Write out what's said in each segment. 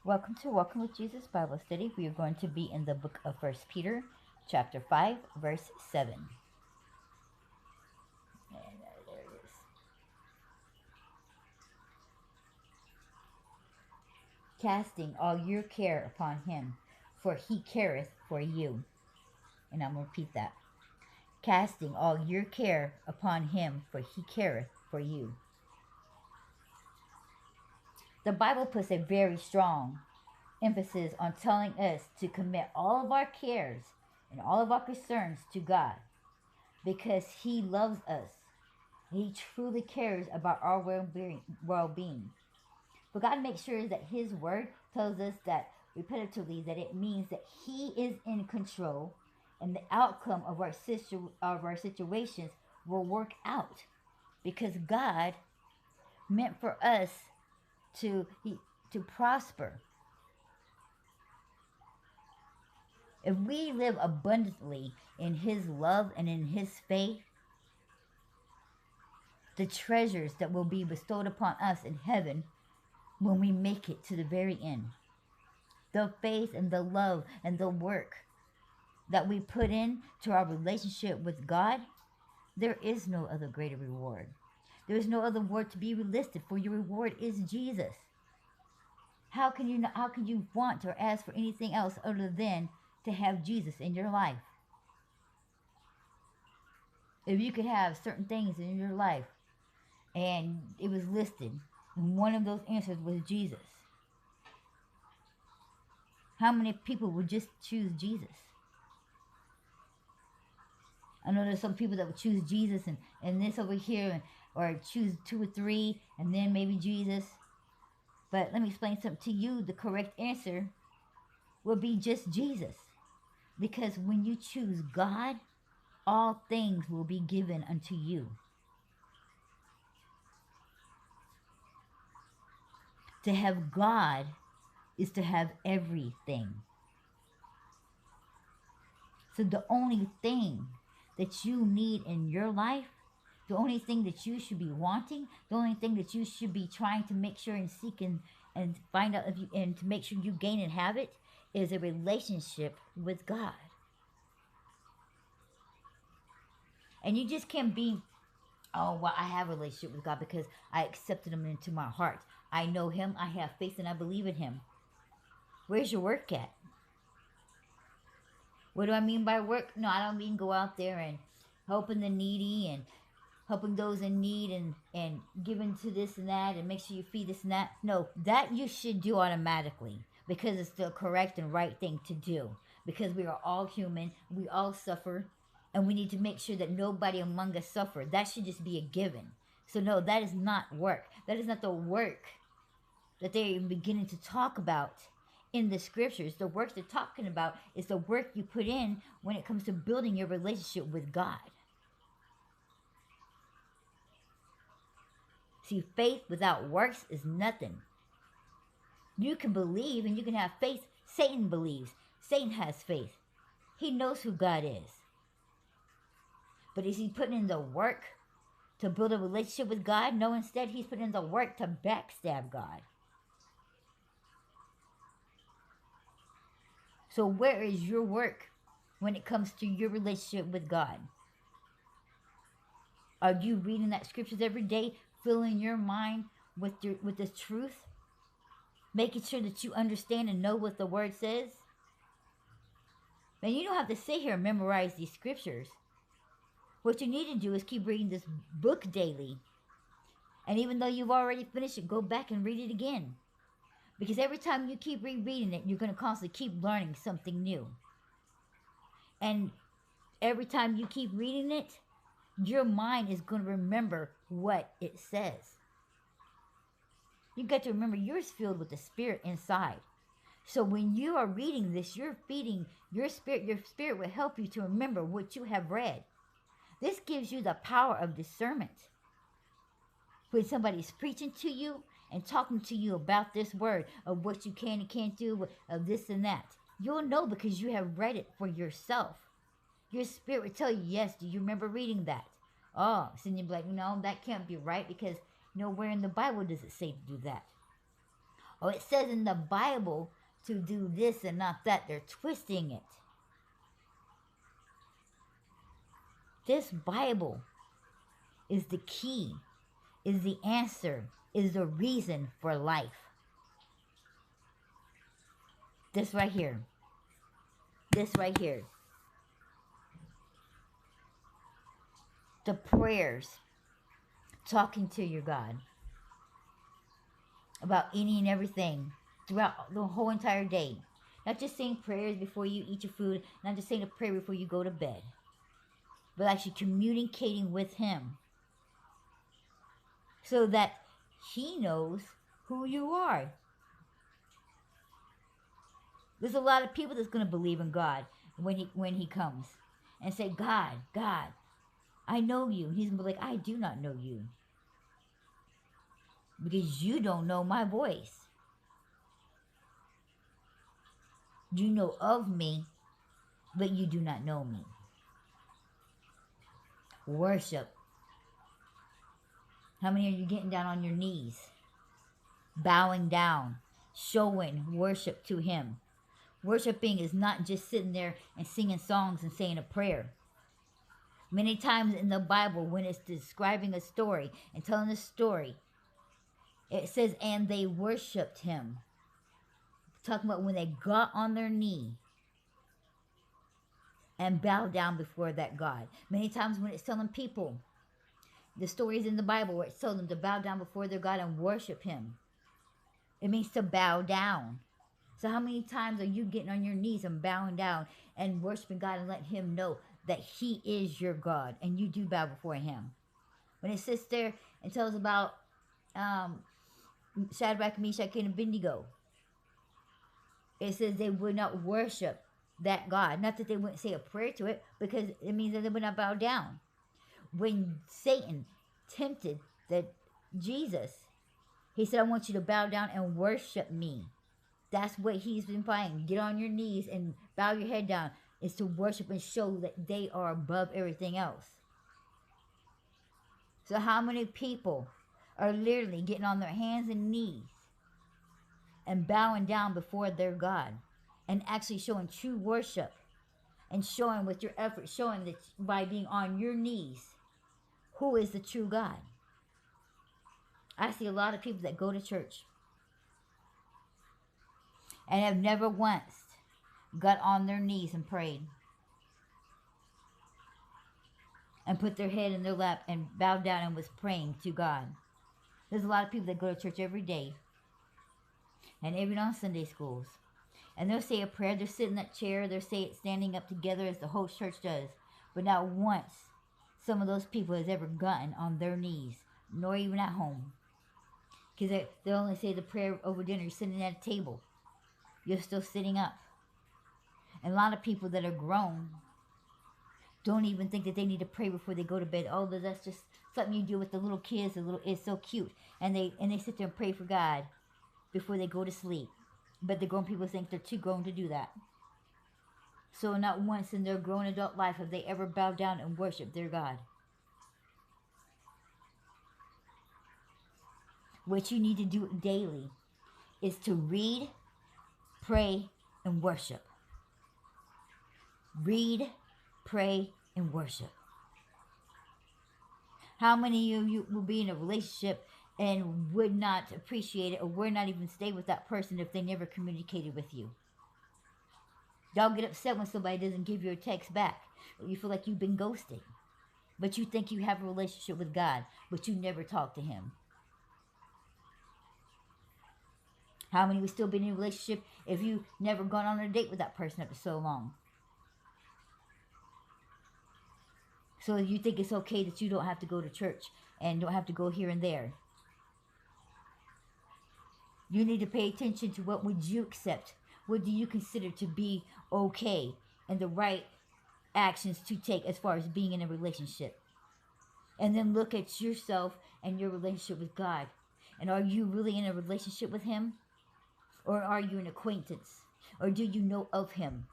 Welcome to Walking with Jesus Bible Study. We are going to be in the book of First Peter, chapter 5, verse 7. And there it is. Casting all your care upon him, for he careth for you. And I'm going to repeat that. Casting all your care upon him, for he careth for you. The Bible puts a very strong emphasis on telling us to commit all of our cares and all of our concerns to God because he loves us. He truly cares about our well-being. But God makes sure that his word tells us that repetitively that it means that he is in control and the outcome of our situations will work out because God meant for us to prosper. If we live abundantly in his love and in his faith, the treasures that will be bestowed upon us in heaven when we make it to the very end. The faith and the love and the work that we put in to our relationship with God, there is no other greater reward. There is no other word to be listed, for your reward is Jesus. How can you want or ask for anything else other than to have Jesus in your life? If you could have certain things in your life and it was listed, and one of those answers was Jesus, how many people would just choose Jesus? I know there's some people that would choose Jesus and this over here, or choose two or three and then maybe Jesus. But let me explain something to you. The correct answer would be just Jesus. Because when you choose God, all things will be given unto you. To have God is to have everything. So the only thing that you need in your life, the only thing that you should be wanting, the only thing that you should be trying to make sure and seek and find out if you, and to make sure you gain and have it, is a relationship with God. And you just can't be, oh, well, I have a relationship with God because I accepted him into my heart. I know him, I have faith, and I believe in him. Where's your work at? What do I mean by work? No, I don't mean go out there and helping the needy and helping those in need and giving to this and that and make sure you feed this and that. No, that you should do automatically because it's the correct and right thing to do. Because we are all human, we all suffer, and we need to make sure that nobody among us suffer. That should just be a given. So no, that is not work. That is not the work that they're beginning to talk about in the scriptures. The work they're talking about is the work you put in when it comes to building your relationship with God. See, faith without works is nothing. You can believe and you can have faith. Satan believes. Satan has faith. He knows who God is. But is he putting in the work to build a relationship with God? No, instead he's putting in the work to backstab God. So where is your work when it comes to your relationship with God? Are you reading that scriptures every day, filling your mind with the truth, making sure that you understand and know what the word says? Man, you don't have to sit here and memorize these scriptures. What you need to do is keep reading this book daily. And even though you've already finished it, go back and read it again. Because every time you keep rereading it, you're going to constantly keep learning something new. And every time you keep reading it, your mind is going to remember what it says. You got to remember yours filled with the Spirit inside. So when you are reading this, you're feeding your spirit. Your spirit will help you to remember what you have read. This gives you the power of discernment. When somebody's preaching to you and talking to you about this word, of what you can and can't do, of this and that, you'll know because you have read it for yourself. Your spirit will tell you, yes, do you remember reading that? Oh, so you'll be like, no, that can't be right because nowhere in the Bible does it say to do that. Or it says in the Bible to do this and not that. They're twisting it. This Bible is the key, is the answer, is the reason for life. This right here. This right here. The prayers, talking to your God about any and everything throughout the whole entire day. Not just saying prayers before you eat your food, not just saying a prayer before you go to bed, but actually communicating with Him so that He knows who you are. There's a lot of people that's going to believe in God when he comes and say, God, I know you. And He's going to be like, I do not know you, because you don't know my voice. You know of me, but you do not know me. Worship. How many are you getting down on your knees, bowing down, showing worship to Him? Worshiping is not just sitting there and singing songs and saying a prayer. Many times in the Bible, when it's describing a story and telling a story, it says, and they worshiped Him. Talking about when they got on their knee and bowed down before that God. Many times when it's telling people, the stories in the Bible where it's telling them to bow down before their God and worship Him, it means to bow down. So how many times are you getting on your knees and bowing down and worshiping God and letting Him know that He is your God and you do bow before Him? When it sits there and tells about Shadrach, Meshach, and Abednego, it says they would not worship that God. Not that they wouldn't say a prayer to it, because it means that they would not bow down. When Satan tempted Jesus, he said, I want you to bow down and worship me. That's what he's been implying. Get on your knees and bow your head down, is to worship and show that they are above everything else. So how many people are literally getting on their hands and knees and bowing down before their God and actually showing true worship and showing with your effort, showing that by being on your knees, who is the true God? I see a lot of people that go to church and have never once got on their knees and prayed and put their head in their lap and bowed down and was praying to God. There's a lot of people that go to church every day and even on Sunday schools, and they'll say a prayer, they'll sit in that chair, they'll say it standing up together as the whole church does, but not once some of those people has ever gotten on their knees, nor even at home. Because they'll only say the prayer over dinner. You're sitting at a table, you're still sitting up. And a lot of people that are grown don't even think that they need to pray before they go to bed. Oh, that's just something you do with the little kids. It's so cute, and they sit there and pray for God before they go to sleep. But the grown people think they're too grown to do that. So not once in their grown adult life have they ever bowed down and worshiped their God. What you need to do daily is to read, pray, and worship. Read, pray, and worship. How many of you will be in a relationship and would not appreciate it or would not even stay with that person if they never communicated with you? Y'all get upset when somebody doesn't give you a text back, or you feel like you've been ghosted, but you think you have a relationship with God, but you never talk to Him. How many would still be in a relationship if you never gone on a date with that person after so long? So you think it's okay that you don't have to go to church and don't have to go here and there. You need to pay attention to what would you accept. What do you consider to be okay and the right actions to take as far as being in a relationship? And then look at yourself and your relationship with God. And are you really in a relationship with Him? Or are you an acquaintance? Or do you know of Him?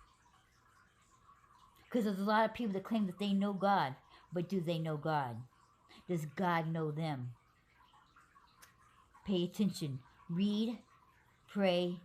Because there's a lot of people that claim that they know God. But do they know God? Does God know them? Pay attention. Read, pray